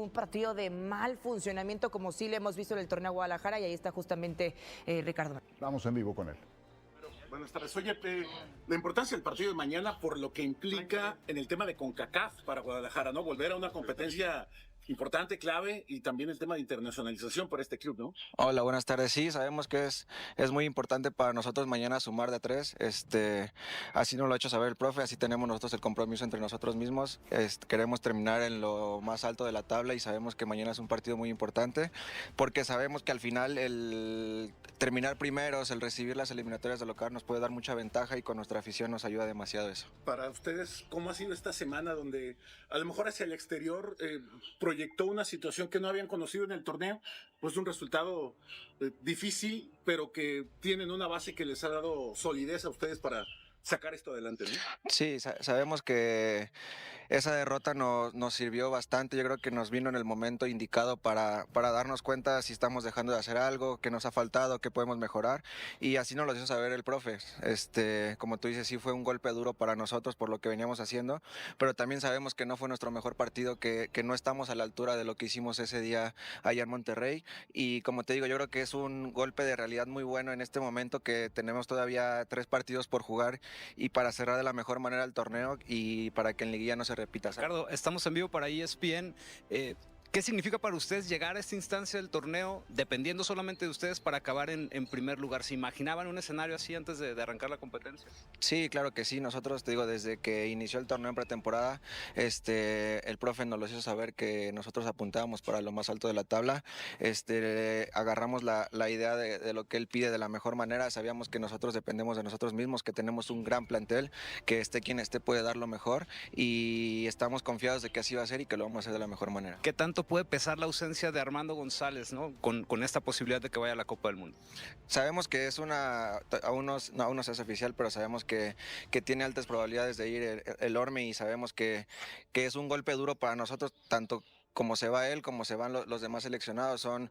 un partido de mal funcionamiento como sí le hemos visto en el torneo Guadalajara, y ahí está justamente Ricardo. Vamos en vivo con él. Buenas tardes. Oye, la importancia del partido de mañana por lo que implica en el tema de CONCACAF para Guadalajara, ¿no? Volver a una competencia importante, clave, y también el tema de internacionalización para este club, ¿no? Hola, buenas tardes. Sí, sabemos que es muy importante para nosotros mañana sumar de a 3. Así nos lo ha hecho saber el profe, así tenemos nosotros el compromiso entre nosotros mismos. Queremos terminar en lo más alto de la tabla y sabemos que mañana es un partido muy importante porque sabemos que al final el terminar primeros, el recibir las eliminatorias de local nos puede dar mucha ventaja y con nuestra afición nos ayuda demasiado eso. Para ustedes, ¿cómo ha sido esta semana donde a lo mejor hacia el exterior proyectó una situación que no habían conocido en el torneo? Pues un resultado difícil, pero que tienen una base que les ha dado solidez a ustedes para sacar esto adelante, ¿no? Sí, sabemos que esa derrota nos sirvió bastante. Yo creo que nos vino en el momento indicado para darnos cuenta si estamos dejando de hacer algo, qué nos ha faltado, qué podemos mejorar. Y así nos lo hizo saber el profe. Como tú dices, sí fue un golpe duro para nosotros por lo que veníamos haciendo, pero también sabemos que no fue nuestro mejor partido, que no estamos a la altura de lo que hicimos ese día allá en Monterrey. Y como te digo, yo creo que es un golpe de realidad muy bueno en este momento, que tenemos todavía 3 partidos por jugar y para cerrar de la mejor manera el torneo y para que en liguilla no se repita. Ricardo, estamos en vivo para ESPN. ¿Qué significa para ustedes llegar a esta instancia del torneo dependiendo solamente de ustedes para acabar en primer lugar? ¿Se imaginaban un escenario así antes de arrancar la competencia? Sí, claro que sí. Nosotros, te digo, desde que inició el torneo en pretemporada, el profe nos lo hizo saber que nosotros apuntábamos para lo más alto de la tabla. Agarramos la idea de lo que él pide de la mejor manera. Sabíamos que nosotros dependemos de nosotros mismos, que tenemos un gran plantel, que esté quien esté puede dar lo mejor y estamos confiados de que así va a ser y que lo vamos a hacer de la mejor manera. ¿Qué tanto puede pesar la ausencia de Armando González, ¿no? con esta posibilidad de que vaya a la Copa del Mundo? Sabemos que es aún no se hace oficial, pero sabemos que tiene altas probabilidades de ir el Orme y sabemos que es un golpe duro para nosotros, tanto como se va él, como se van los demás seleccionados. Son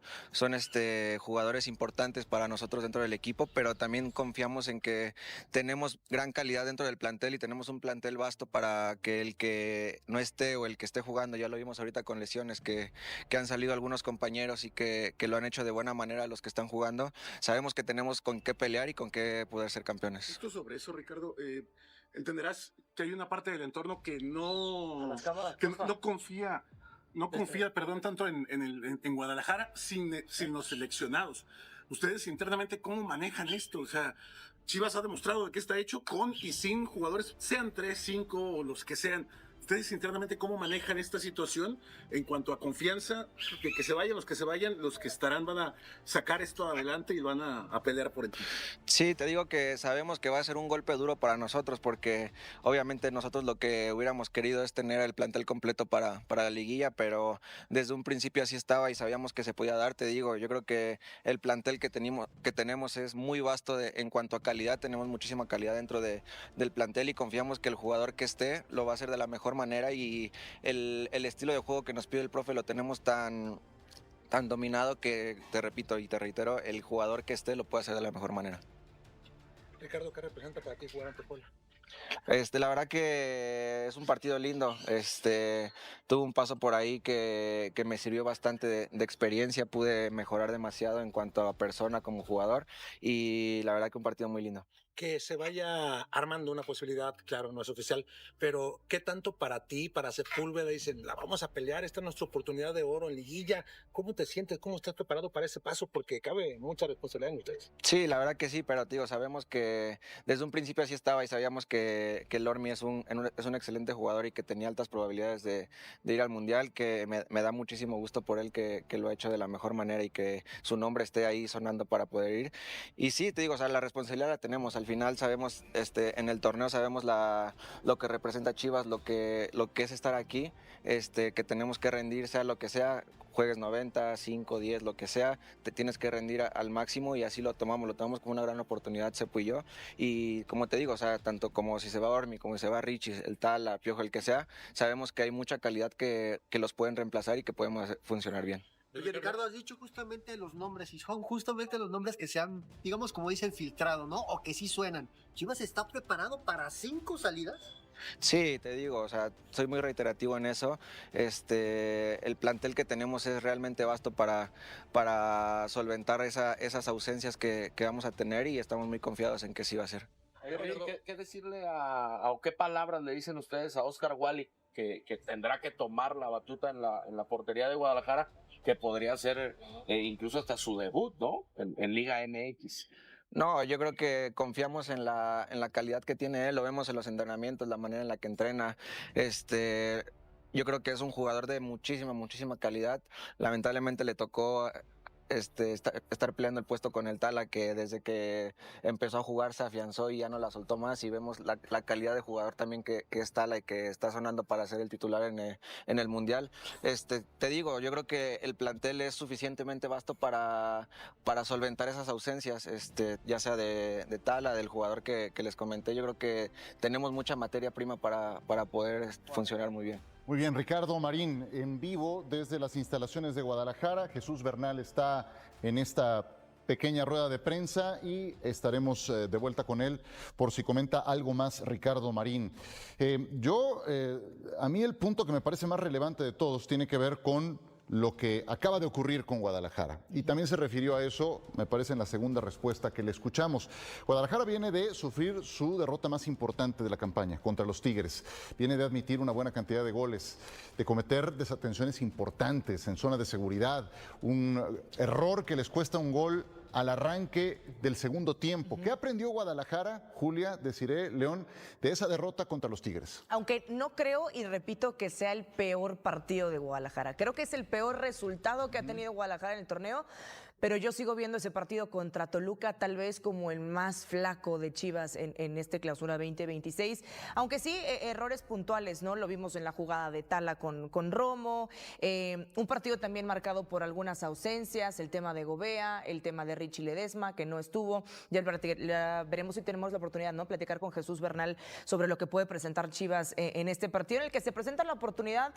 jugadores importantes para nosotros dentro del equipo, pero también confiamos en que tenemos gran calidad dentro del plantel y tenemos un plantel vasto para que el que no esté o el que esté jugando, ya lo vimos ahorita con lesiones que han salido algunos compañeros y que lo han hecho de buena manera los que están jugando. Sabemos que tenemos con qué pelear y con qué poder ser campeones. Justo sobre eso, Ricardo, entenderás que hay una parte del entorno que no confía. No confía, perdón, tanto en Guadalajara sin los seleccionados. Ustedes internamente, ¿cómo manejan esto? O sea, Chivas ha demostrado de que está hecho con y sin jugadores, sean 3, 5 o los que sean. Ustedes internamente, ¿cómo manejan esta situación en cuanto a confianza? De que se vayan, los que estarán van a sacar esto adelante y van a pelear por el título. Sí, te digo que sabemos que va a ser un golpe duro para nosotros porque obviamente nosotros lo que hubiéramos querido es tener el plantel completo para la liguilla, pero desde un principio así estaba y sabíamos que se podía dar. Te digo, yo creo que el plantel que tenemos es muy vasto en cuanto a calidad, tenemos muchísima calidad dentro del plantel y confiamos que el jugador que esté lo va a hacer de la mejor manera y el estilo de juego que nos pide el profe lo tenemos tan dominado que, te repito y te reitero, el jugador que esté lo puede hacer de la mejor manera. Ricardo, ¿qué representa para ti jugar ante Puebla? La verdad que es un partido lindo. Tuve un paso por ahí que me sirvió bastante de experiencia, pude mejorar demasiado en cuanto a persona como jugador y la verdad que un partido muy lindo. Que se vaya armando una posibilidad, claro, no es oficial, pero ¿qué tanto para ti, para Sepúlveda, dicen, la vamos a pelear, esta es nuestra oportunidad de oro en liguilla? ¿Cómo te sientes? ¿Cómo estás preparado para ese paso? Porque cabe mucha responsabilidad en ustedes. Sí, la verdad que sí, pero digo, sabemos que desde un principio así estaba y sabíamos que el Ormi es un excelente jugador y que tenía altas probabilidades de ir al Mundial, que me da muchísimo gusto por él que lo ha hecho de la mejor manera y que su nombre esté ahí sonando para poder ir. Y sí, te digo, o sea, la responsabilidad la tenemos. Al final sabemos, en el torneo sabemos lo que representa Chivas, lo que es estar aquí, que tenemos que rendir, sea lo que sea, juegues 90, 5, 10, lo que sea, te tienes que rendir al máximo y así lo tomamos como una gran oportunidad, Sepu y yo. Y como te digo, o sea, tanto como si se va Ormi, como si se va Richie, el Tala, Piojo, el que sea, sabemos que hay mucha calidad que los pueden reemplazar y que podemos funcionar bien. Oye, Ricardo, has dicho justamente los nombres y son justamente los nombres que se han, digamos, como dicen, filtrado, ¿no? O que sí suenan. ¿Chivas está preparado para 5 salidas? Sí, te digo, o sea, soy muy reiterativo en eso. El plantel que tenemos es realmente vasto para solventar esas ausencias que vamos a tener y estamos muy confiados en que sí va a ser. ¿Qué decirle o qué palabras le dicen ustedes a Oscar Wally, que tendrá que tomar la batuta en la portería de Guadalajara, que podría ser incluso hasta su debut, ¿no? En Liga MX. No, yo creo que confiamos en la calidad que tiene él, lo vemos en los entrenamientos, la manera en la que entrena. Yo creo que es un jugador de muchísima calidad. Lamentablemente le tocó estar peleando el puesto con el Tala, que desde que empezó a jugar se afianzó y ya no la soltó más, y vemos la calidad de jugador también que es Tala y que está sonando para ser el titular en el Mundial. Te digo, yo creo que el plantel es suficientemente vasto para solventar esas ausencias, ya sea de Tala, del jugador que les comenté. Yo creo que tenemos mucha materia prima para poder funcionar muy bien. Muy bien, Ricardo Marín, en vivo desde las instalaciones de Guadalajara. Jesús Bernal está en esta pequeña rueda de prensa y estaremos de vuelta con él por si comenta algo más Ricardo Marín. A mí el punto que me parece más relevante de todos tiene que ver con lo que acaba de ocurrir con Guadalajara. Y también se refirió a eso, me parece, en la segunda respuesta que le escuchamos. Guadalajara viene de sufrir su derrota más importante de la campaña contra los Tigres. Viene de admitir una buena cantidad de goles, de cometer desatenciones importantes en zona de seguridad, un error que les cuesta un gol al arranque del segundo tiempo. ¿Qué aprendió Guadalajara, Julia, Desiree, León, de esa derrota contra los Tigres? Aunque no creo, y repito, que sea el peor partido de Guadalajara. Creo que es el peor resultado que ha tenido Guadalajara en el torneo, pero yo sigo viendo ese partido contra Toluca tal vez como el más flaco de Chivas en este clausura 2026. Aunque sí, errores puntuales, ¿no? Lo vimos en la jugada de Tala con Romo, un partido también marcado por algunas ausencias, el tema de Gobea, el tema de Richie Ledesma, que no estuvo. Ya veremos si tenemos la oportunidad, ¿no? Platicar con Jesús Bernal sobre lo que puede presentar Chivas en este partido, en el que se presenta la oportunidad,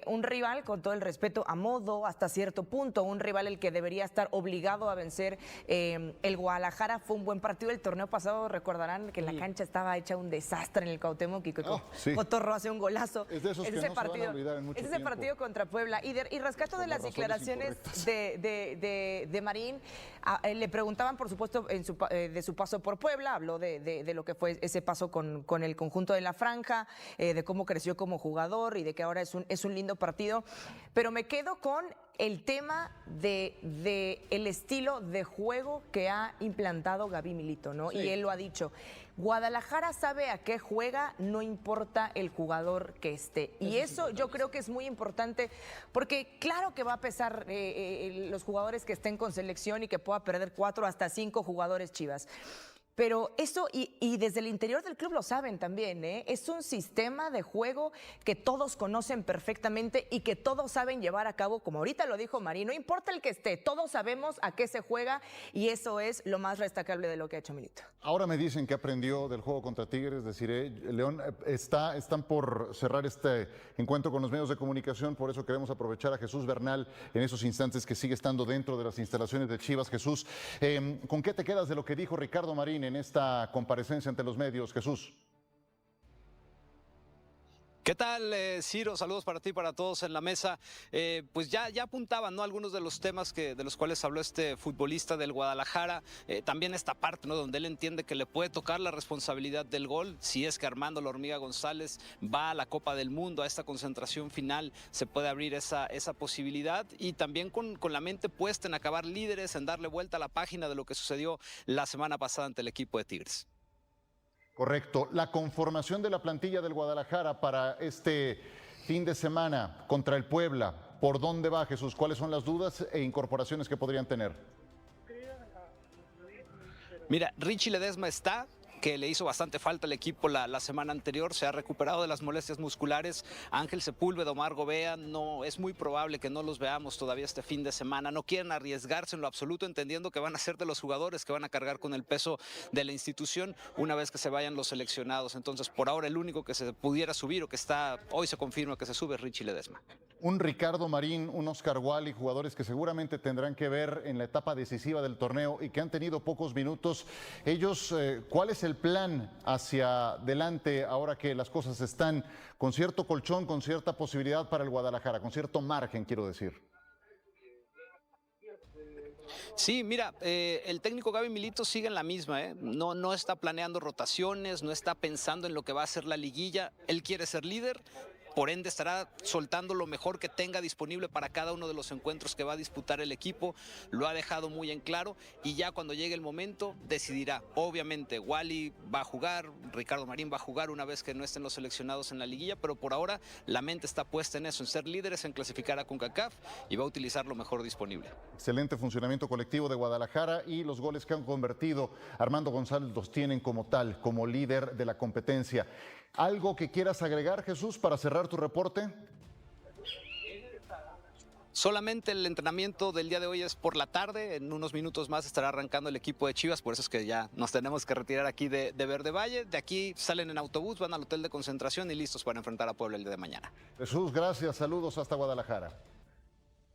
un rival, con todo el respeto, a modo, hasta cierto punto, un rival el que debería estar obligado a vencer. El Guadalajara fue un buen partido el torneo pasado, recordarán que la cancha estaba hecha un desastre en el Cuauhtémoc y que Cotorro hace un golazo. Es de esos que no se van a olvidar en mucho es ese tiempo. partido contra Puebla. Y rescato de las declaraciones de Marín. Le preguntaban, por supuesto, de su paso por Puebla, habló de lo que fue ese paso con el conjunto de la Franja, de cómo creció como jugador y de que ahora es un lindo partido. Pero me quedo con el tema de el estilo de juego que ha implantado Gaby Milito, ¿no? Sí. Y él lo ha dicho. Guadalajara sabe a qué juega, no importa el jugador que esté. Y eso yo creo que es muy importante, porque claro que va a pesar los jugadores que estén con selección y que pueda perder 4 hasta 5 jugadores Chivas. Pero eso, y desde el interior del club lo saben también, es un sistema de juego que todos conocen perfectamente y que todos saben llevar a cabo, como ahorita lo dijo Marín, no importa el que esté, todos sabemos a qué se juega y eso es lo más destacable de lo que ha hecho Milito. Ahora me dicen que aprendió del juego contra Tigres, deciré, León, están por cerrar este encuentro con los medios de comunicación, por eso queremos aprovechar a Jesús Bernal en esos instantes que sigue estando dentro de las instalaciones de Chivas. Jesús, ¿con qué te quedas de lo que dijo Ricardo Marín en esta comparecencia ante los medios, Jesús? ¿Qué tal, Ciro? Saludos para ti y para todos en la mesa. Pues ya apuntaban, ¿no?, algunos de los temas de los cuales habló este futbolista del Guadalajara. También esta parte, ¿no?, donde él entiende que le puede tocar la responsabilidad del gol. Si es que Armando La Hormiga González va a la Copa del Mundo, a esta concentración final, se puede abrir esa posibilidad. Y también con la mente puesta en acabar líderes, en darle vuelta a la página de lo que sucedió la semana pasada ante el equipo de Tigres. Correcto. La conformación de la plantilla del Guadalajara para este fin de semana contra el Puebla, ¿por dónde va, Jesús? ¿Cuáles son las dudas e incorporaciones que podrían tener? Mira, Richie Ledesma está, que le hizo bastante falta al equipo la semana anterior, se ha recuperado de las molestias musculares. Ángel Sepúlveda, Omar Gobea, no, es muy probable que no los veamos todavía este fin de semana. No quieren arriesgarse en lo absoluto, entendiendo que van a ser de los jugadores que van a cargar con el peso de la institución una vez que se vayan los seleccionados. Entonces, por ahora, el único que se pudiera subir o que está, hoy se confirma que se sube, es Richie Ledesma. Un Ricardo Marín, un Oscar Wally, jugadores que seguramente tendrán que ver en la etapa decisiva del torneo y que han tenido pocos minutos. Ellos, ¿cuál es el el plan hacia adelante ahora que las cosas están con cierto colchón, con cierta posibilidad para el Guadalajara, con cierto margen, quiero decir? Sí, mira, el técnico Gaby Milito sigue en la misma, ¿eh? No está planeando rotaciones, no está pensando en lo que va a ser la liguilla. Él quiere ser líder, por ende estará soltando lo mejor que tenga disponible para cada uno de los encuentros que va a disputar el equipo. Lo ha dejado muy en claro y ya cuando llegue el momento decidirá. Obviamente Wally va a jugar, Ricardo Marín va a jugar una vez que no estén los seleccionados en la liguilla, pero por ahora la mente está puesta en eso, en ser líderes, en clasificar a CONCACAF y va a utilizar lo mejor disponible. Excelente funcionamiento colectivo de Guadalajara y los goles que han convertido Armando González los tienen como tal, como líder de la competencia. ¿Algo que quieras agregar, Jesús, para cerrar tu reporte? Solamente el entrenamiento del día de hoy es por la tarde, en unos minutos más estará arrancando el equipo de Chivas, por eso es que ya nos tenemos que retirar aquí de Verde Valle. De aquí salen en autobús, van al hotel de concentración y listos para enfrentar a Puebla el día de mañana. Jesús, gracias, saludos hasta Guadalajara.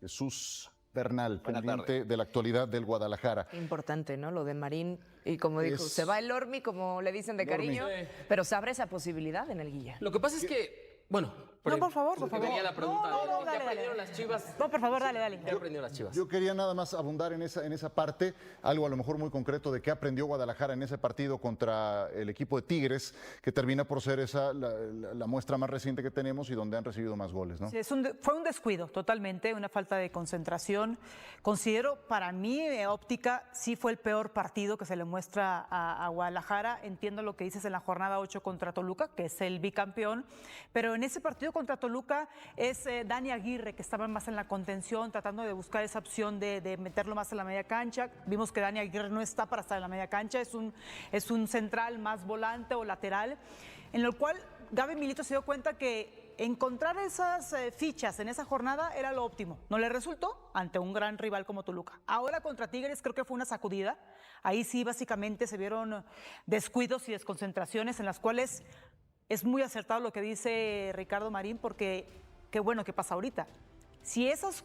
Jesús Bernal, pendiente de la actualidad del Guadalajara. Importante, ¿no? Lo de Marín, y como dijo, se va el Lormi, como le dicen de cariño, pero se abre esa posibilidad en el Guilla. Lo que pasa es que, bueno, no, por favor. Tenía la pregunta. No, ¿Qué aprendieron las Chivas? No, por favor, dale. ¿Qué aprendieron las Chivas? Yo quería nada más abundar en esa parte, algo a lo mejor muy concreto de qué aprendió Guadalajara en ese partido contra el equipo de Tigres, que termina por ser la muestra más reciente que tenemos y donde han recibido más goles, ¿no? Sí, fue un descuido totalmente, una falta de concentración. Considero, para mí, óptica, sí fue el peor partido que se le muestra a Guadalajara. Entiendo lo que dices en la jornada 8 contra Toluca, que es el bicampeón, pero en ese partido contra Toluca es Dani Aguirre, que estaba más en la contención, tratando de buscar esa opción de meterlo más en la media cancha. Vimos que Dani Aguirre no está para estar en la media cancha, es un central más volante o lateral, en lo cual Gaby Milito se dio cuenta que encontrar esas fichas en esa jornada era lo óptimo. No le resultó ante un gran rival como Toluca. Ahora contra Tigres creo que fue una sacudida. Ahí sí básicamente se vieron descuidos y desconcentraciones en las cuales es muy acertado lo que dice Ricardo Marín, porque qué bueno que pasa ahorita. Si esos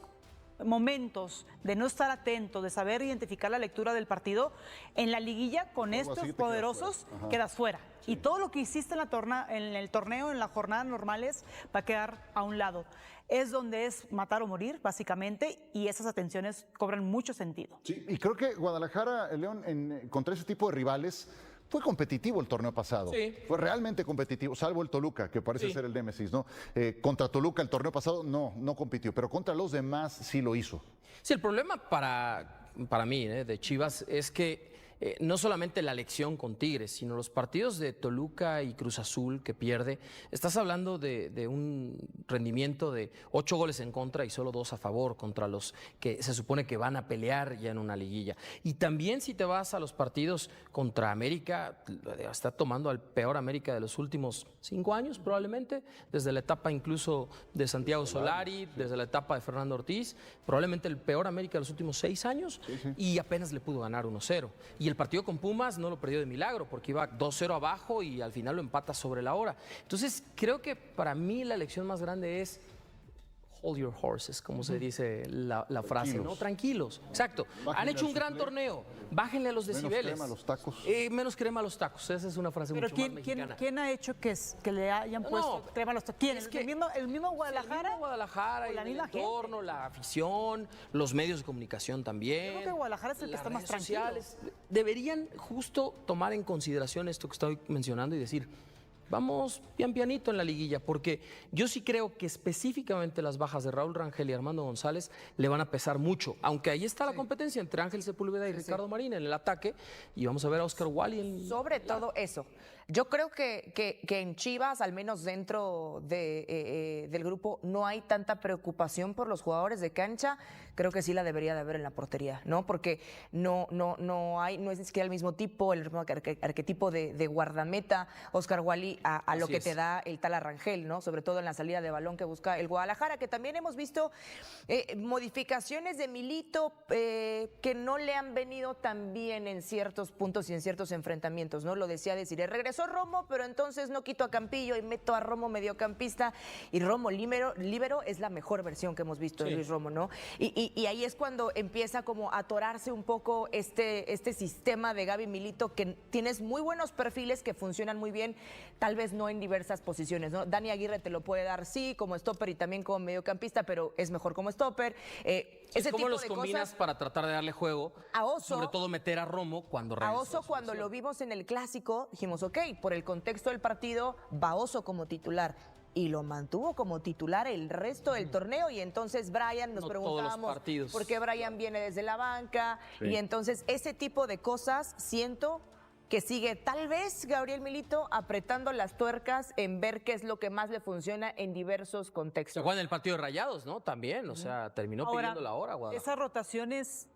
momentos de no estar atento, de saber identificar la lectura del partido, en la liguilla con estos poderosos quedas fuera. Sí. Y todo lo que hiciste en el torneo, en las jornadas normales, va a quedar a un lado. Es donde es matar o morir, básicamente, y esas atenciones cobran mucho sentido. Sí, y creo que Guadalajara, León, contra ese tipo de rivales, fue competitivo el torneo pasado. Sí. Fue realmente competitivo, salvo el Toluca, que parece ser el némesis, ¿no? Contra Toluca el torneo pasado no compitió, pero contra los demás sí lo hizo. Sí, el problema para mí, de Chivas, es que no solamente la lección con Tigres, sino los partidos de Toluca y Cruz Azul que pierde. Estás hablando de un rendimiento de 8 goles en contra y solo 2 a favor contra los que se supone que van a pelear ya en una liguilla. Y también si te vas a los partidos contra América, está tomando al peor América de los últimos 5 años probablemente, desde la etapa incluso de Santiago Solari, desde la etapa de Fernando Ortiz, probablemente el peor América de los últimos 6 años, y apenas le pudo ganar 1-0. Y el partido con Pumas no lo perdió de milagro, porque iba 2-0 abajo y al final lo empata sobre la hora. Entonces, creo que para mí la lección más grande es hold your horses, como se dice la frase, ¿no? Tranquilos. Exacto. Bájenle. Han hecho un gran torneo. Bájenle a los decibeles. Menos crema a los tacos. Menos crema a los tacos. Esa es una frase mucho más mexicana. ¿Quién ha hecho que le hayan puesto crema a los tacos? ¿Quién? ¿El mismo Guadalajara? El mismo Guadalajara, y el entorno, la afición, los medios de comunicación también. Yo creo que Guadalajara es el que está más tranquilo. Deberían justo tomar en consideración esto que estoy mencionando y decir, vamos pianito en la liguilla, porque yo sí creo que específicamente las bajas de Raúl Rangel y Armando González le van a pesar mucho, aunque ahí está la competencia entre Ángel Sepúlveda y Ricardo Marín en el ataque, y vamos a ver a Oscar Wally Sobre todo eso. Yo creo que en Chivas, al menos dentro del grupo, no hay tanta preocupación por los jugadores de cancha. Creo que sí la debería de haber en la portería, ¿no? Porque no es ni siquiera el mismo tipo, el mismo arquetipo de guardameta. Oscar Wally Gaby, a lo Así que es. te da el Tala Rangel, ¿no? Sobre todo en la salida de balón que busca el Guadalajara, que también hemos visto modificaciones de Milito que no le han venido tan bien en ciertos puntos y en ciertos enfrentamientos, ¿no? Lo decía Desiree, regresó Romo, pero entonces no quito a Campillo y meto a Romo mediocampista, y Romo líbero es la mejor versión que hemos visto de Luis Romo, ¿no? Y ahí es cuando empieza como a atorarse un poco este sistema de Gaby Milito, que tienes muy buenos perfiles que funcionan muy bien, tal vez no en diversas posiciones, ¿no? Dani Aguirre te lo puede dar, sí, como stopper y también como mediocampista, pero es mejor como stopper. Ese ¿Cómo tipo los de combinas cosas. para tratar de darle juego? A Oso, sobre todo meter a Romo cuando a regresó. Oso, cuando lo vimos en el Clásico, dijimos, ok, por el contexto del partido, va Oso como titular. Y lo mantuvo como titular el resto del torneo. Y entonces Brian, nos No todos los preguntábamos partidos. por qué Brian viene desde la banca. Sí. Y entonces ese tipo de cosas siento que sigue tal vez Gabriel Milito apretando las tuercas en ver qué es lo que más le funciona en diversos Se contextos. juega en el partido de Rayados, ¿no? También, o sea, terminó Ahora, pidiendo la hora, Guadalajara. esas rotaciones,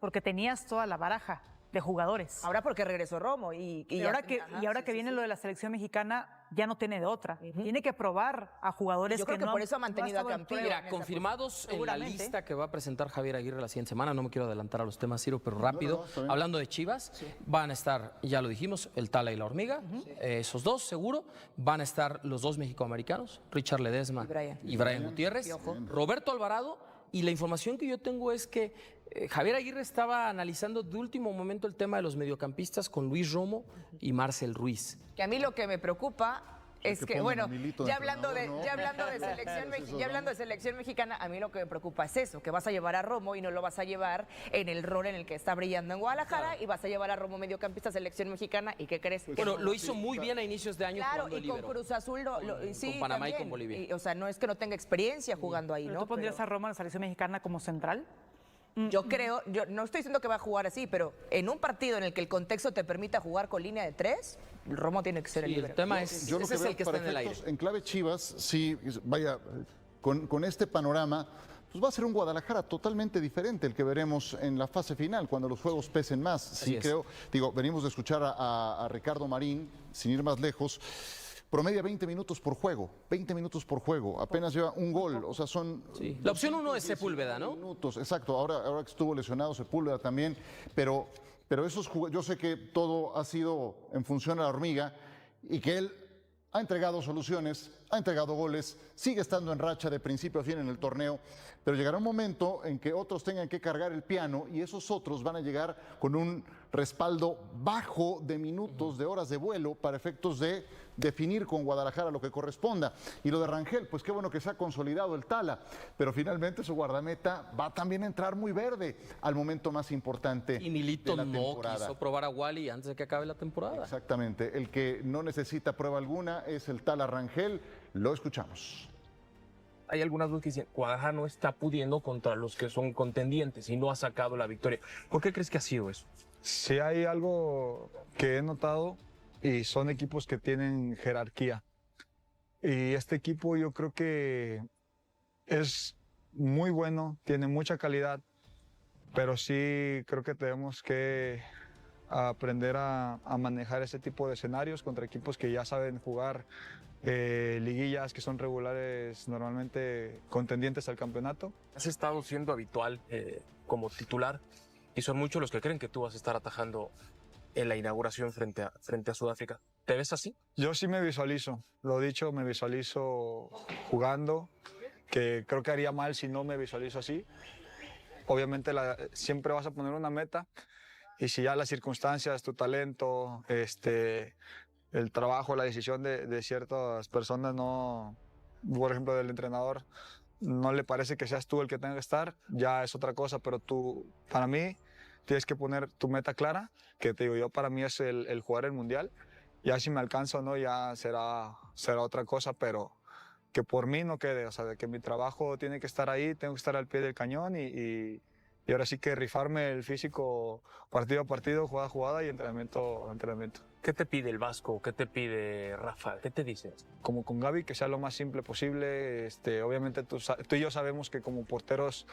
porque tenías toda la baraja de jugadores. Ahora porque regresó Romo. Y ahora ajá, que sí, viene sí. lo de la selección mexicana, ya no tiene de otra. Tiene que probar a jugadores Yo creo que no por han- eso ha no mantenido a estado en Campillo. prueba. Mira, confirmados en la Seguramente. lista que va a presentar Javier Aguirre la siguiente semana, no me quiero adelantar a los temas, Ciro, pero rápido. está bien. Hablando de Chivas, van a estar, ya lo dijimos, el Tala y la Hormiga, esos dos seguro. Van a estar los dos mexicoamericanos, Richard Ledesma y Brian Gutiérrez, Roberto Alvarado. Y la información que yo tengo es que Javier Aguirre estaba analizando de último momento el tema de los mediocampistas con Luis Romo y Marcel Ruiz. Que a mí lo que me preocupa es que que, pongan bueno, a Milito de ya hablando de, entrenador, ¿no? ya hablando de selección, Eso, ya hablando de selección mexicana, a mí lo que me preocupa es eso, que vas a llevar a Romo y no lo vas a llevar en el rol en el que está brillando en Guadalajara, y vas a llevar a Romo mediocampista selección mexicana, ¿y qué crees? Que Bueno, no. lo hizo muy bien a inicios de año Claro, jugando y con líbero. Cruz Azul, sí, con Panamá y también. con Bolivia. O sea, no es que no tenga experiencia jugando ahí, ¿Pero ¿no? tú pondrías Pero a Roma en la selección mexicana como central? yo creo, yo no estoy diciendo que va a jugar así, pero en un partido en el que el contexto te permita jugar con línea de 3, Romo tiene que ser el Sí, líbero. el tema es, Yo lo ese que es veo el que para está en el aire. efectos, en clave Chivas, sí, vaya, con este panorama, pues va a ser un Guadalajara totalmente diferente el que veremos en la fase final, cuando los juegos pesen más. Sí, es. creo, digo, venimos de escuchar a Ricardo Marín, sin ir más lejos. Promedia 20 minutos por juego, 20 minutos por juego, apenas lleva un gol, o sea, son... Sí. La opción 1 es Sepúlveda, ¿no? Minutos, exacto, ahora que estuvo lesionado Sepúlveda también, pero yo sé que todo ha sido en función a la Hormiga y que él ha entregado soluciones, ha entregado goles, sigue estando en racha de principio a fin en el torneo, pero llegará un momento en que otros tengan que cargar el piano y esos otros van a llegar con un respaldo bajo de minutos, de horas de vuelo para efectos de definir con Guadalajara lo que corresponda. Y lo de Rangel, pues qué bueno que se ha consolidado el Tala, pero finalmente su guardameta va también a entrar muy verde al momento más importante Y Milito de la no temporada. quiso probar a Wally antes de que acabe la temporada. Exactamente, el que no necesita prueba alguna es el Tala Rangel, lo escuchamos. Hay algunas voces que dicen Guadalajara no está pudiendo contra los que son contendientes y no ha sacado la victoria. ¿Por qué crees que ha sido eso? Sí hay algo que he notado y son equipos que tienen jerarquía. Y este equipo yo creo que es muy bueno, tiene mucha calidad, pero sí creo que tenemos que aprender a manejar ese tipo de escenarios contra equipos que ya saben jugar liguillas, que son regulares, normalmente contendientes al campeonato. Has estado siendo habitual como titular y son muchos los que creen que tú vas a estar atajando en la inauguración frente a Sudáfrica. ¿Te ves así? Yo sí me visualizo, lo dicho, me visualizo jugando, que creo que haría mal si no me visualizo así. Obviamente siempre vas a poner una meta y si ya las circunstancias, tu talento, el trabajo, la decisión de ciertas personas no, por ejemplo del entrenador, no le parece que seas tú el que tenga que estar, ya es otra cosa, pero tú, para mí, tienes que poner tu meta clara, que te digo yo, para mí es el jugar el Mundial. Ya si me alcanzo o no, ya será otra cosa, pero que por mí no quede, o sea, de que mi trabajo tiene que estar ahí, tengo que estar al pie del cañón y ahora sí que rifarme el físico partido a partido, jugada a jugada y entrenamiento a entrenamiento. ¿Qué te pide el Vasco? ¿Qué te pide Rafa? ¿Qué te dice? Como con Gaby, que sea lo más simple posible. Obviamente tú y yo sabemos que como porteros,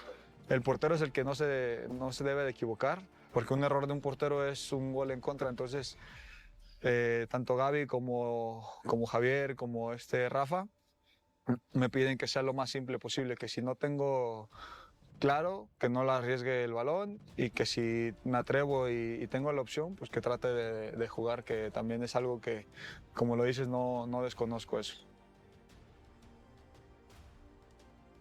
el portero es el que no se debe de equivocar, porque un error de un portero es un gol en contra. Entonces, tanto Gaby como Javier, como Rafa, me piden que sea lo más simple posible, que si no tengo claro, que no la arriesgue el balón y que si me atrevo y tengo la opción, pues que trate de jugar, que también es algo que, como lo dices, no desconozco eso.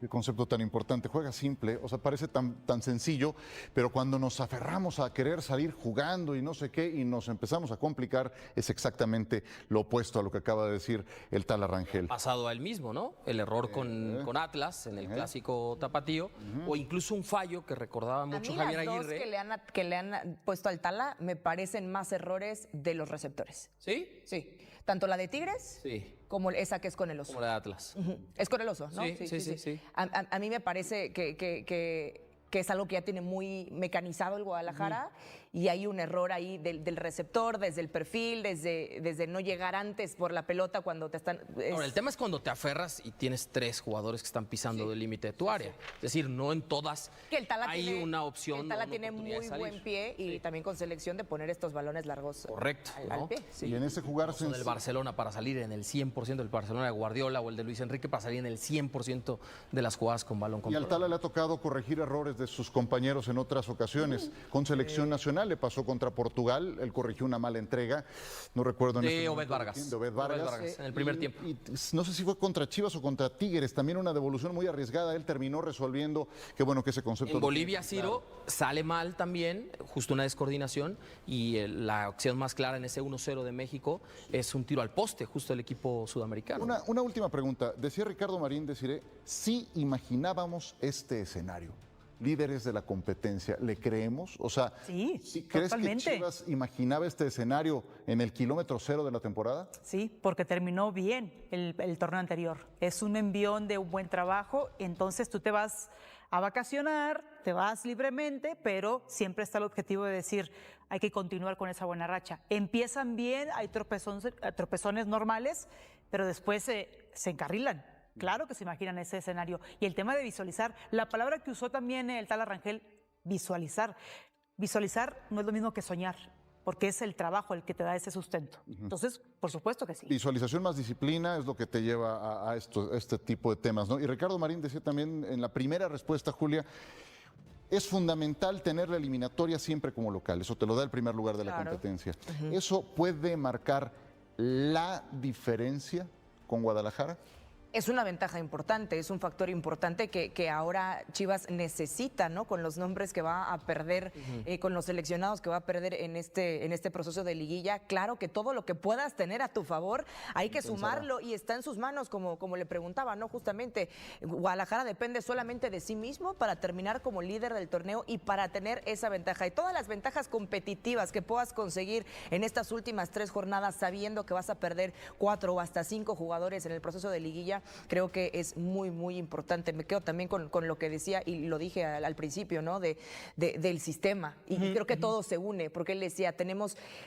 Qué concepto tan importante, juega simple, o sea, parece tan sencillo, pero cuando nos aferramos a querer salir jugando y no sé qué, y nos empezamos a complicar, es exactamente lo opuesto a lo que acaba de decir el tal Rangel. Pasado a él mismo, ¿no? El error con Atlas en el clásico tapatío, o incluso un fallo que recordaba mucho Javier Aguirre. Las dos que le han puesto al Tala me parecen más errores de los receptores. ¿Sí? Sí. Tanto la de Tigres como esa que es con el oso. Como la de Atlas. Es con el oso, ¿no? Sí. A mí me parece que es algo que ya tiene muy mecanizado el Guadalajara y hay un error ahí del receptor, desde el perfil, desde no llegar antes por la pelota cuando te están... Ahora, el tema es cuando te aferras y tienes 3 jugadores que están pisando el límite de tu área. Es decir, no en todas que el Tala hay una opción. El Tala tiene muy buen pie y también con selección de poner estos balones largos al pie. Y en ese jugar el del Barcelona para salir en el 100% del Barcelona de Guardiola o el de Luis Enrique para salir en el 100% de las jugadas con balón controlado. Y al Tala le ha tocado corregir errores de sus compañeros en otras ocasiones. Con selección nacional le pasó contra Portugal, él corrigió una mala entrega, no recuerdo. De Obed Vargas. De Obed Vargas. En el primer tiempo. Y no sé si fue contra Chivas o contra Tigres, también una devolución muy arriesgada, él terminó resolviendo, qué bueno que ese concepto... En Bolivia, Ciro, sale mal también, justo una descoordinación, y la opción más clara en ese 1-0 de México es un tiro al poste, justo del equipo sudamericano. Una última pregunta, decía Ricardo Marín, sí imaginábamos este escenario. Líderes de la competencia, ¿le creemos? O sea, sí, ¿crees totalmente. que Chivas imaginaba este escenario en el kilómetro 0 de la temporada? Sí, porque terminó bien el torneo anterior. Es un envión de un buen trabajo, entonces tú te vas a vacacionar, te vas libremente, pero siempre está el objetivo de decir, hay que continuar con esa buena racha. Empiezan bien, hay tropezones normales, pero después se encarrilan. Claro que se imaginan ese escenario. Y el tema de visualizar, la palabra que usó también el tal Rangel, visualizar. Visualizar no es lo mismo que soñar, porque es el trabajo el que te da ese sustento. Entonces, por supuesto que sí. Visualización más disciplina es lo que te lleva a este tipo de temas, ¿no? Y Ricardo Marín decía también en la primera respuesta, Julia, es fundamental tener la eliminatoria siempre como local. Eso te lo da el primer lugar de la competencia. ¿Eso puede marcar la diferencia con Guadalajara? Es una ventaja importante, es un factor importante que ahora Chivas necesita, ¿no? Con los nombres que va a perder, con los seleccionados que va a perder en este proceso de liguilla. Claro que todo lo que puedas tener a tu favor hay que sumarlo y está en sus manos, como le preguntaba, ¿no? Justamente Guadalajara depende solamente de sí mismo para terminar como líder del torneo y para tener esa ventaja. Y todas las ventajas competitivas que puedas conseguir en estas últimas 3 jornadas, sabiendo que vas a perder 4 o hasta 5 jugadores en el proceso de liguilla, creo que es muy, muy importante. Me quedo también con lo que decía y lo dije al principio, ¿no? Del sistema. Y creo que todo se une, porque él decía,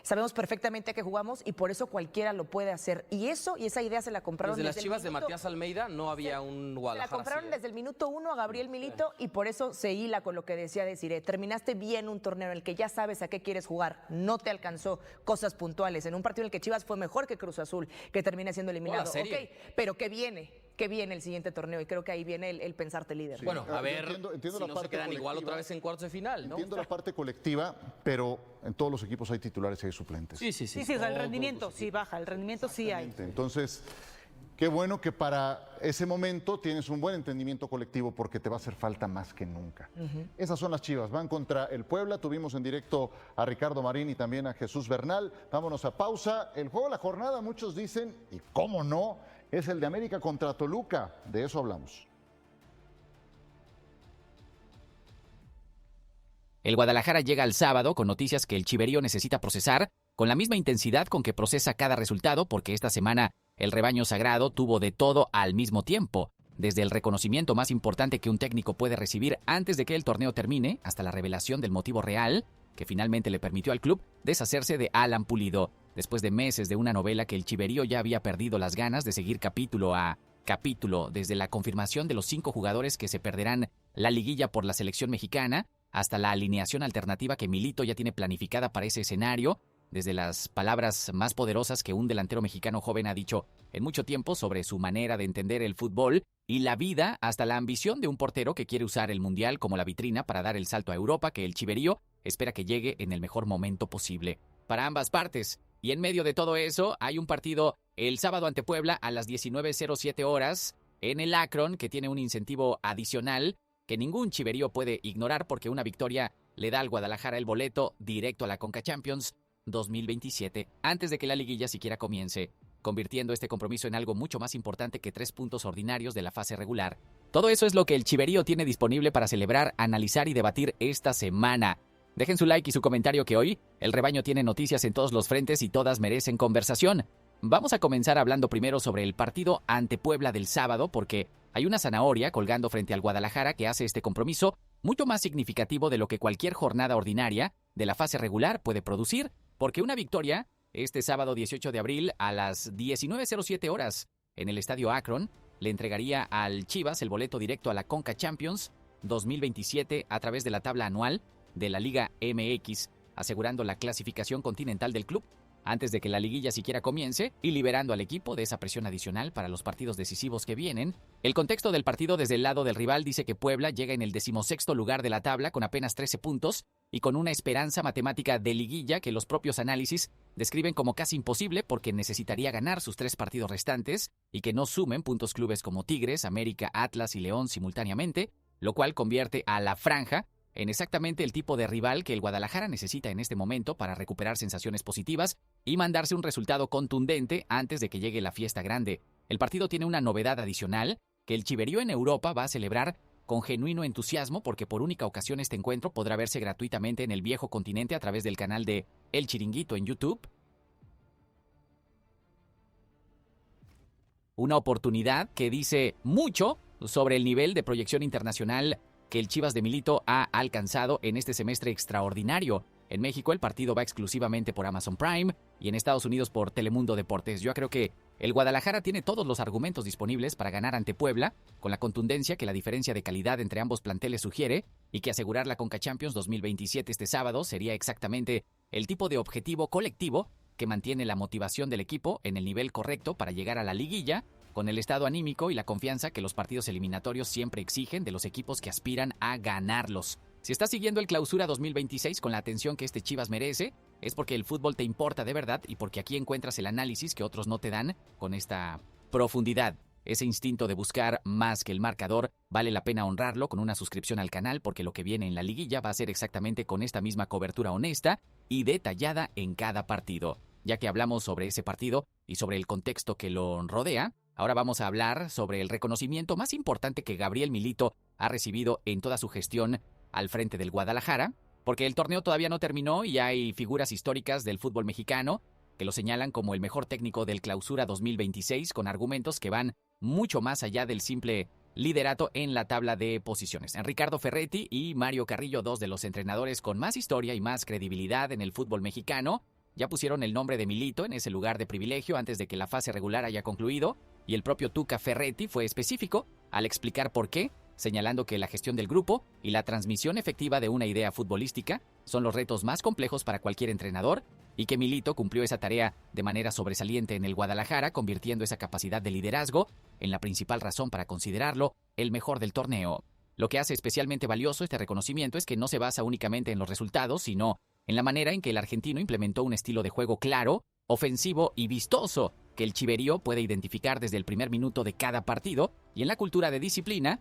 sabemos perfectamente a qué jugamos y por eso cualquiera lo puede hacer. Y esa idea se la compraron desde las Chivas de Matías Almeida no había un Guadalajara. Se la compraron desde el minuto 1 a Gabriel Milito y por eso se hila con lo que decía Desiree. Terminaste bien un torneo en el que ya sabes a qué quieres jugar, no te alcanzó, cosas puntuales. En un partido en el que Chivas fue mejor que Cruz Azul, que termina siendo eliminado. Ok, pero ¿qué viene? Que viene el siguiente torneo y creo que ahí viene el pensarte líder. Sí. Bueno, a ver entiendo si la no parte se quedan igual colectiva. otra vez en cuartos de final, ¿no? Entiendo la parte colectiva, pero en todos los equipos hay titulares y hay suplentes. Sí, o sea, el rendimiento sí baja, el rendimiento sí hay. Entonces, qué bueno que para ese momento tienes un buen entendimiento colectivo porque te va a hacer falta más que nunca. Esas son las Chivas, van contra el Puebla, tuvimos en directo a Ricardo Marín y también a Jesús Bernal. Vámonos a pausa. El juego de la jornada, muchos dicen, y cómo no, es el de América contra Toluca. De eso hablamos. El Guadalajara llega el sábado con noticias que el chiverío necesita procesar con la misma intensidad con que procesa cada resultado, porque esta semana el rebaño sagrado tuvo de todo al mismo tiempo, desde el reconocimiento más importante que un técnico puede recibir antes de que el torneo termine, hasta la revelación del motivo real que finalmente le permitió al club deshacerse de Alan Pulido, después de meses de una novela que el chiverío ya había perdido las ganas de seguir capítulo a capítulo, desde la confirmación de los 5 jugadores que se perderán la liguilla por la selección mexicana, hasta la alineación alternativa que Milito ya tiene planificada para ese escenario. desde las palabras más poderosas que un delantero mexicano joven ha dicho en mucho tiempo sobre su manera de entender el fútbol y la vida, hasta la ambición de un portero que quiere usar el Mundial como la vitrina para dar el salto a Europa que el chiverío espera que llegue en el mejor momento posible para ambas partes. Y en medio de todo eso, hay un partido el sábado ante Puebla a las 19:07 horas en el Akron, que tiene un incentivo adicional que ningún chiverío puede ignorar porque una victoria le da al Guadalajara el boleto directo a la Conca Champions 2027, antes de que la liguilla siquiera comience, convirtiendo este compromiso en algo mucho más importante que 3 puntos ordinarios de la fase regular. Todo eso es lo que el chiverío tiene disponible para celebrar, analizar y debatir esta semana. Dejen su like y su comentario que hoy el rebaño tiene noticias en todos los frentes y todas merecen conversación. Vamos a comenzar hablando primero sobre el partido ante Puebla del sábado porque hay una zanahoria colgando frente al Guadalajara que hace este compromiso mucho más significativo de lo que cualquier jornada ordinaria de la fase regular puede producir, porque una victoria este sábado 18 de abril a las 19:07 horas en el Estadio Akron le entregaría al Chivas el boleto directo a la Conca Champions 2027 a través de la tabla anual de la Liga MX, asegurando la clasificación continental del club antes de que la liguilla siquiera comience y liberando al equipo de esa presión adicional para los partidos decisivos que vienen. El contexto del partido desde el lado del rival dice que Puebla llega en el 16º lugar de la tabla con apenas 13 puntos y con una esperanza matemática de liguilla que los propios análisis describen como casi imposible porque necesitaría ganar sus 3 partidos restantes y que no sumen puntos clubes como Tigres, América, Atlas y León simultáneamente, lo cual convierte a la franja en exactamente el tipo de rival que el Guadalajara necesita en este momento para recuperar sensaciones positivas y mandarse un resultado contundente antes de que llegue la fiesta grande. El partido tiene una novedad adicional, que el chiverío en Europa va a celebrar con genuino entusiasmo porque por única ocasión este encuentro podrá verse gratuitamente en el viejo continente a través del canal de El Chiringuito en YouTube. Una oportunidad que dice mucho sobre el nivel de proyección internacional que el Chivas de Milito ha alcanzado en este semestre extraordinario. En México el partido va exclusivamente por Amazon Prime y en Estados Unidos por Telemundo Deportes. Yo creo que el Guadalajara tiene todos los argumentos disponibles para ganar ante Puebla, con la contundencia que la diferencia de calidad entre ambos planteles sugiere, y que asegurar la Conca Champions 2027 este sábado sería exactamente el tipo de objetivo colectivo que mantiene la motivación del equipo en el nivel correcto para llegar a la liguilla, con el estado anímico y la confianza que los partidos eliminatorios siempre exigen de los equipos que aspiran a ganarlos. Si estás siguiendo el Clausura 2026 con la atención que este Chivas merece, es porque el fútbol te importa de verdad y porque aquí encuentras el análisis que otros no te dan con esta profundidad. Ese instinto de buscar más que el marcador, vale la pena honrarlo con una suscripción al canal porque lo que viene en la liguilla va a ser exactamente con esta misma cobertura honesta y detallada en cada partido. Ya que hablamos sobre ese partido y sobre el contexto que lo rodea, ahora vamos a hablar sobre el reconocimiento más importante que Gabriel Milito ha recibido en toda su gestión al frente del Guadalajara, porque el torneo todavía no terminó y hay figuras históricas del fútbol mexicano que lo señalan como el mejor técnico del Clausura 2026 con argumentos que van mucho más allá del simple liderato en la tabla de posiciones. Ricardo Ferretti y Mario Carrillo, dos de los entrenadores con más historia y más credibilidad en el fútbol mexicano, ya pusieron el nombre de Milito en ese lugar de privilegio antes de que la fase regular haya concluido, y el propio Tuca Ferretti fue específico al explicar por qué, señalando que la gestión del grupo y la transmisión efectiva de una idea futbolística son los retos más complejos para cualquier entrenador y que Milito cumplió esa tarea de manera sobresaliente en el Guadalajara, convirtiendo esa capacidad de liderazgo en la principal razón para considerarlo el mejor del torneo. Lo que hace especialmente valioso este reconocimiento es que no se basa únicamente en los resultados, sino en la manera en que el argentino implementó un estilo de juego claro, ofensivo y vistoso, que el chiverío puede identificar desde el primer minuto de cada partido, y en la cultura de disciplina,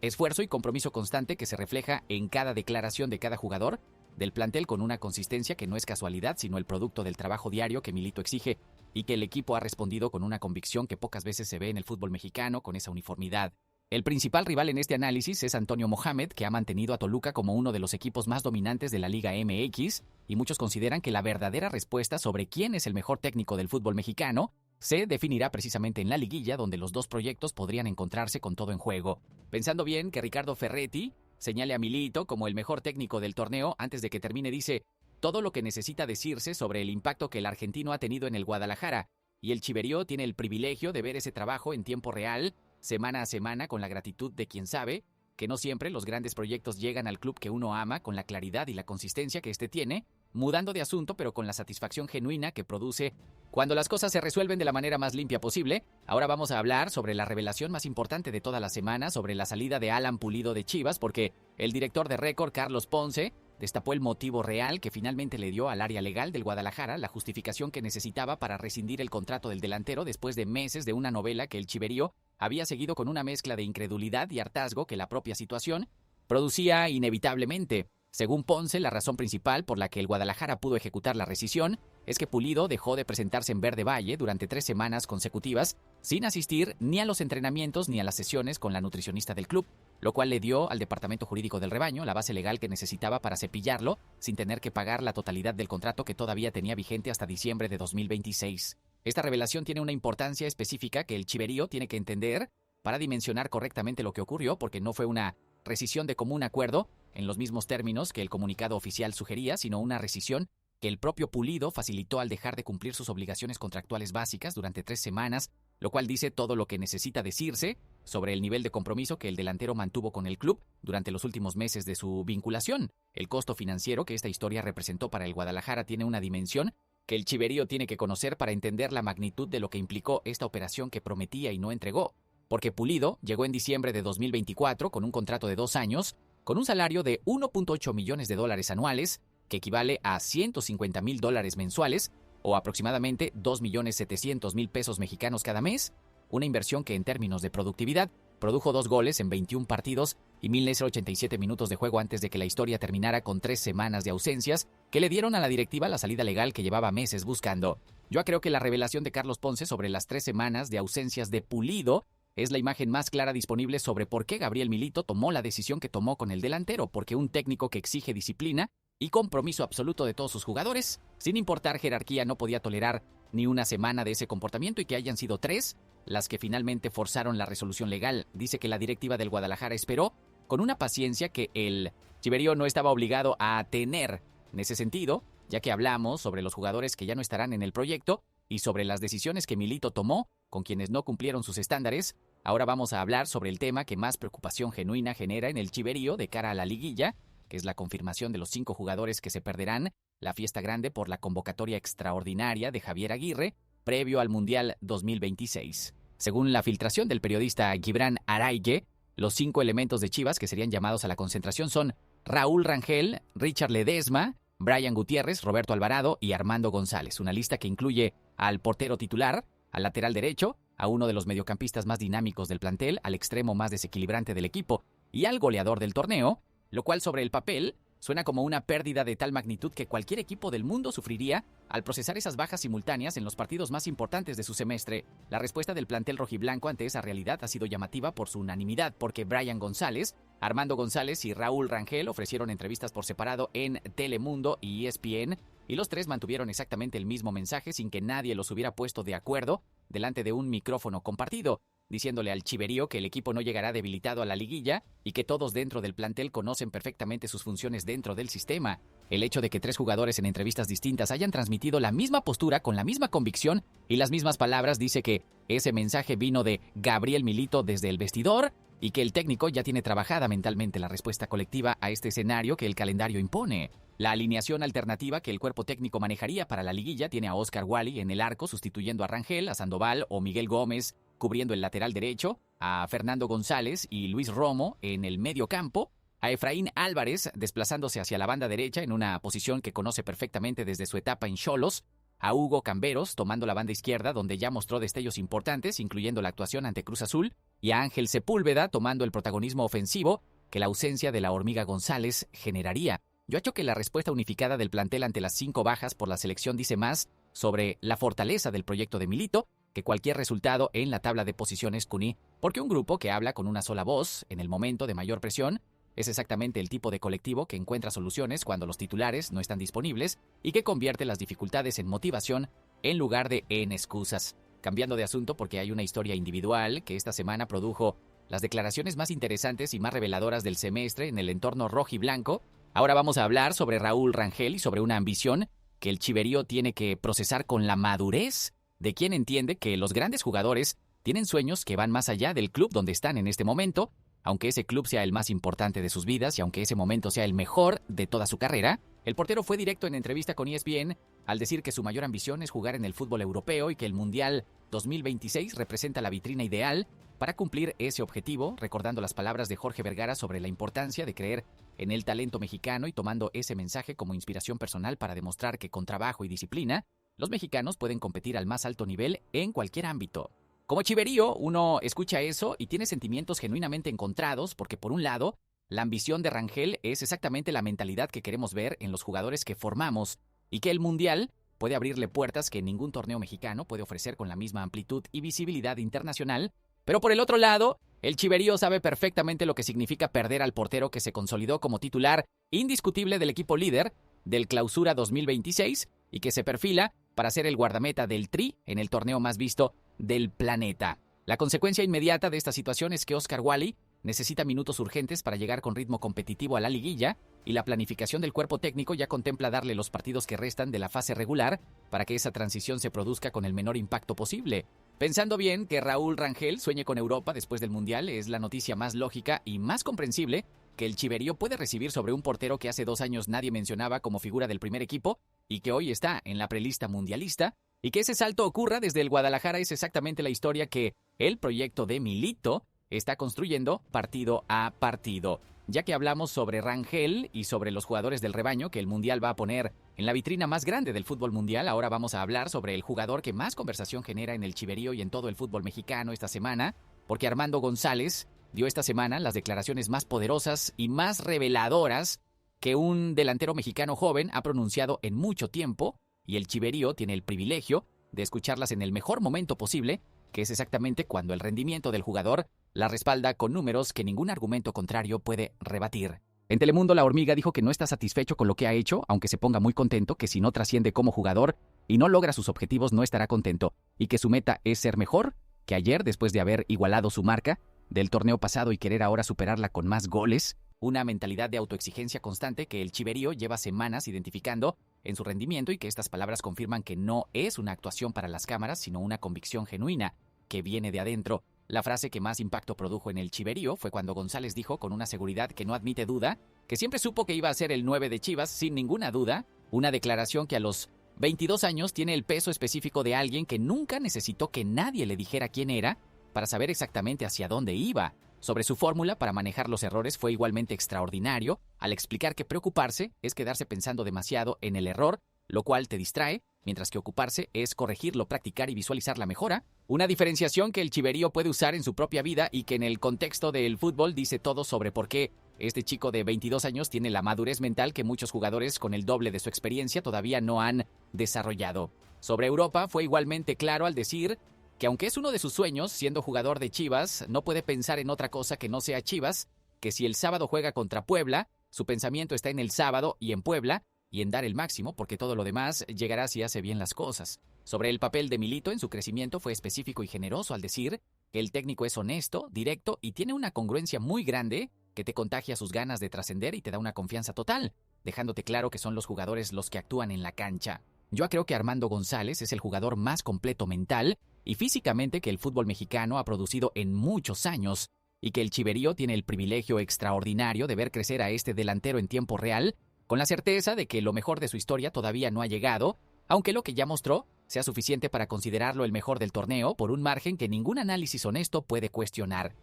esfuerzo y compromiso constante que se refleja en cada declaración de cada jugador del plantel con una consistencia que no es casualidad, sino el producto del trabajo diario que Milito exige y que el equipo ha respondido con una convicción que pocas veces se ve en el fútbol mexicano con esa uniformidad. El principal rival en este análisis es Antonio Mohamed, que ha mantenido a Toluca como uno de los equipos más dominantes de la Liga MX, y muchos consideran que la verdadera respuesta sobre quién es el mejor técnico del fútbol mexicano se definirá precisamente en la liguilla, donde los dos proyectos podrían encontrarse con todo en juego. Pensando bien que Ricardo Ferretti señale a Milito como el mejor técnico del torneo, antes de que termine dice todo lo que necesita decirse sobre el impacto que el argentino ha tenido en el Guadalajara, y el chiverío tiene el privilegio de ver ese trabajo en tiempo real, semana a semana, con la gratitud de quien sabe que no siempre los grandes proyectos llegan al club que uno ama con la claridad y la consistencia que éste tiene, mudando de asunto, pero con la satisfacción genuina que produce cuando las cosas se resuelven de la manera más limpia posible. Ahora vamos a hablar sobre la revelación más importante de toda la semana, sobre la salida de Alan Pulido de Chivas, porque el director de récord, Carlos Ponce, destapó el motivo real que finalmente le dio al área legal del Guadalajara la justificación que necesitaba para rescindir el contrato del delantero después de meses de una novela que el chiverío había seguido con una mezcla de incredulidad y hartazgo que la propia situación producía inevitablemente. Según Ponce, la razón principal por la que el Guadalajara pudo ejecutar la rescisión es que Pulido dejó de presentarse en Verde Valle durante 3 semanas consecutivas sin asistir ni a los entrenamientos ni a las sesiones con la nutricionista del club, lo cual le dio al Departamento Jurídico del Rebaño la base legal que necesitaba para cepillarlo sin tener que pagar la totalidad del contrato que todavía tenía vigente hasta diciembre de 2026. Esta revelación tiene una importancia específica que el chiverío tiene que entender para dimensionar correctamente lo que ocurrió, porque no fue una rescisión de común acuerdo en los mismos términos que el comunicado oficial sugería, sino una rescisión que el propio Pulido facilitó al dejar de cumplir sus obligaciones contractuales básicas durante 3 semanas, lo cual dice todo lo que necesita decirse sobre el nivel de compromiso que el delantero mantuvo con el club durante los últimos meses de su vinculación. El costo financiero que esta historia representó para el Guadalajara tiene una dimensión que el chiverío tiene que conocer para entender la magnitud de lo que implicó esta operación que prometía y no entregó, porque Pulido llegó en diciembre de 2024 con un contrato de 2 años, con un salario de $1.8 millones anuales, que equivale a $150,000 mensuales, o aproximadamente 2.700.000 pesos mexicanos cada mes, una inversión que en términos de productividad produjo 2 goles en 21 partidos y 1.087 minutos de juego antes de que la historia terminara con 3 semanas de ausencias que le dieron a la directiva la salida legal que llevaba meses buscando. Yo creo que la revelación de Carlos Ponce sobre las 3 semanas de ausencias de Pulido es la imagen más clara disponible sobre por qué Gabriel Milito tomó la decisión que tomó con el delantero, porque un técnico que exige disciplina y compromiso absoluto de todos sus jugadores, sin importar jerarquía, no podía tolerar ni una semana de ese comportamiento, y que hayan sido 3 las que finalmente forzaron la resolución legal. Dice que la directiva del Guadalajara esperó con una paciencia que el chiverío no estaba obligado a tener. En ese sentido, ya que hablamos sobre los jugadores que ya no estarán en el proyecto y sobre las decisiones que Milito tomó con quienes no cumplieron sus estándares, ahora vamos a hablar sobre el tema que más preocupación genuina genera en el chiverío de cara a la liguilla, que es la confirmación de los 5 jugadores que se perderán la fiesta grande por la convocatoria extraordinaria de Javier Aguirre previo al Mundial 2026. Según la filtración del periodista Gibran Araige, los 5 elementos de Chivas que serían llamados a la concentración son Raúl Rangel, Richard Ledesma, Brian Gutiérrez, Roberto Alvarado y Armando González. Una lista que incluye al portero titular, al lateral derecho, a uno de los mediocampistas más dinámicos del plantel, al extremo más desequilibrante del equipo y al goleador del torneo, lo cual sobre el papel suena como una pérdida de tal magnitud que cualquier equipo del mundo sufriría al procesar esas bajas simultáneas en los partidos más importantes de su semestre. La respuesta del plantel rojiblanco ante esa realidad ha sido llamativa por su unanimidad, porque Brian González, Armando González y Raúl Rangel ofrecieron entrevistas por separado en Telemundo y ESPN, y los 3 mantuvieron exactamente el mismo mensaje sin que nadie los hubiera puesto de acuerdo delante de un micrófono compartido, diciéndole al chiverío que el equipo no llegará debilitado a la liguilla y que todos dentro del plantel conocen perfectamente sus funciones dentro del sistema. El hecho de que 3 jugadores en entrevistas distintas hayan transmitido la misma postura con la misma convicción y las mismas palabras dice que ese mensaje vino de Gabriel Milito desde el vestidor y que el técnico ya tiene trabajada mentalmente la respuesta colectiva a este escenario que el calendario impone. La alineación alternativa que el cuerpo técnico manejaría para la liguilla tiene a Oscar Wally en el arco sustituyendo a Rangel, a Sandoval o Miguel Gómez cubriendo el lateral derecho, a Fernando González y Luis Romo en el medio campo, a Efraín Álvarez desplazándose hacia la banda derecha en una posición que conoce perfectamente desde su etapa en Xolos, a Hugo Camberos tomando la banda izquierda donde ya mostró destellos importantes incluyendo la actuación ante Cruz Azul, y a Ángel Sepúlveda tomando el protagonismo ofensivo que la ausencia de la Hormiga González generaría. Yo acho que la respuesta unificada del plantel ante las 5 bajas por la selección dice más sobre la fortaleza del proyecto de Milito que cualquier resultado en la tabla de posiciones CUNY, porque un grupo que habla con una sola voz en el momento de mayor presión es exactamente el tipo de colectivo que encuentra soluciones cuando los titulares no están disponibles y que convierte las dificultades en motivación en lugar de en excusas. Cambiando de asunto, porque hay una historia individual que esta semana produjo las declaraciones más interesantes y más reveladoras del semestre en el entorno rojiblanco. Ahora vamos a hablar sobre Raúl Rangel y sobre una ambición que el chiverío tiene que procesar con la madurez de quien entiende que los grandes jugadores tienen sueños que van más allá del club donde están en este momento, aunque ese club sea el más importante de sus vidas y aunque ese momento sea el mejor de toda su carrera. El portero fue directo en entrevista con ESPN al decir que su mayor ambición es jugar en el fútbol europeo y que el Mundial 2026 representa la vitrina ideal para cumplir ese objetivo, recordando las palabras de Jorge Vergara sobre la importancia de creer en el talento mexicano y tomando ese mensaje como inspiración personal para demostrar que con trabajo y disciplina, los mexicanos pueden competir al más alto nivel en cualquier ámbito. Como chiverío, uno escucha eso y tiene sentimientos genuinamente encontrados porque, por un lado, la ambición de Rangel es exactamente la mentalidad que queremos ver en los jugadores que formamos y que el Mundial puede abrirle puertas que ningún torneo mexicano puede ofrecer con la misma amplitud y visibilidad internacional. Pero por el otro lado, el chiverío sabe perfectamente lo que significa perder al portero que se consolidó como titular indiscutible del equipo líder del Clausura 2026 y que se perfila para ser el guardameta del Tri en el torneo más visto del planeta. La consecuencia inmediata de esta situación es que Oscar Wally necesita minutos urgentes para llegar con ritmo competitivo a la liguilla y la planificación del cuerpo técnico ya contempla darle los partidos que restan de la fase regular para que esa transición se produzca con el menor impacto posible. Pensando bien que Raúl Rangel sueñe con Europa después del Mundial es la noticia más lógica y más comprensible que el chiverío puede recibir sobre un portero que hace 2 años nadie mencionaba como figura del primer equipo y que hoy está en la prelista mundialista, y que ese salto ocurra desde el Guadalajara es exactamente la historia que el proyecto de Milito está construyendo partido a partido. Ya que hablamos sobre Rangel y sobre los jugadores del rebaño que el Mundial va a poner en la vitrina más grande del fútbol mundial, ahora vamos a hablar sobre el jugador que más conversación genera en el chiverío y en todo el fútbol mexicano esta semana, porque Armando González dio esta semana las declaraciones más poderosas y más reveladoras que un delantero mexicano joven ha pronunciado en mucho tiempo, y el chiverío tiene el privilegio de escucharlas en el mejor momento posible, que es exactamente cuando el rendimiento del jugador la respalda con números que ningún argumento contrario puede rebatir. En Telemundo, La Hormiga dijo que no está satisfecho con lo que ha hecho, aunque se ponga muy contento, que si no trasciende como jugador y no logra sus objetivos no estará contento, y que su meta es ser mejor que ayer después de haber igualado su marca del torneo pasado y querer ahora superarla con más goles, una mentalidad de autoexigencia constante que el chiverío lleva semanas identificando en su rendimiento y que estas palabras confirman que no es una actuación para las cámaras, sino una convicción genuina que viene de adentro. La frase que más impacto produjo en el chiverío fue cuando González dijo con una seguridad que no admite duda que siempre supo que iba a ser el 9 de Chivas sin ninguna duda, una declaración que a los 22 años tiene el peso específico de alguien que nunca necesitó que nadie le dijera quién era para saber exactamente hacia dónde iba. Sobre su fórmula para manejar los errores fue igualmente extraordinario al explicar que preocuparse es quedarse pensando demasiado en el error, lo cual te distrae, mientras que ocuparse es corregirlo, practicar y visualizar la mejora. Una diferenciación que el chiverío puede usar en su propia vida y que en el contexto del fútbol dice todo sobre por qué este chico de 22 años tiene la madurez mental que muchos jugadores con el doble de su experiencia todavía no han desarrollado. Sobre Europa fue igualmente claro al decir que aunque es uno de sus sueños, siendo jugador de Chivas, no puede pensar en otra cosa que no sea Chivas, que si el sábado juega contra Puebla, su pensamiento está en el sábado y en Puebla, y en dar el máximo, porque todo lo demás llegará si hace bien las cosas. Sobre el papel de Milito en su crecimiento fue específico y generoso al decir que el técnico es honesto, directo y tiene una congruencia muy grande que te contagia sus ganas de trascender y te da una confianza total, dejándote claro que son los jugadores los que actúan en la cancha. Yo creo que Armando González es el jugador más completo mental y físicamente que el fútbol mexicano ha producido en muchos años, y que el chiverío tiene el privilegio extraordinario de ver crecer a este delantero en tiempo real, con la certeza de que lo mejor de su historia todavía no ha llegado, aunque lo que ya mostró sea suficiente para considerarlo el mejor del torneo por un margen que ningún análisis honesto puede cuestionar.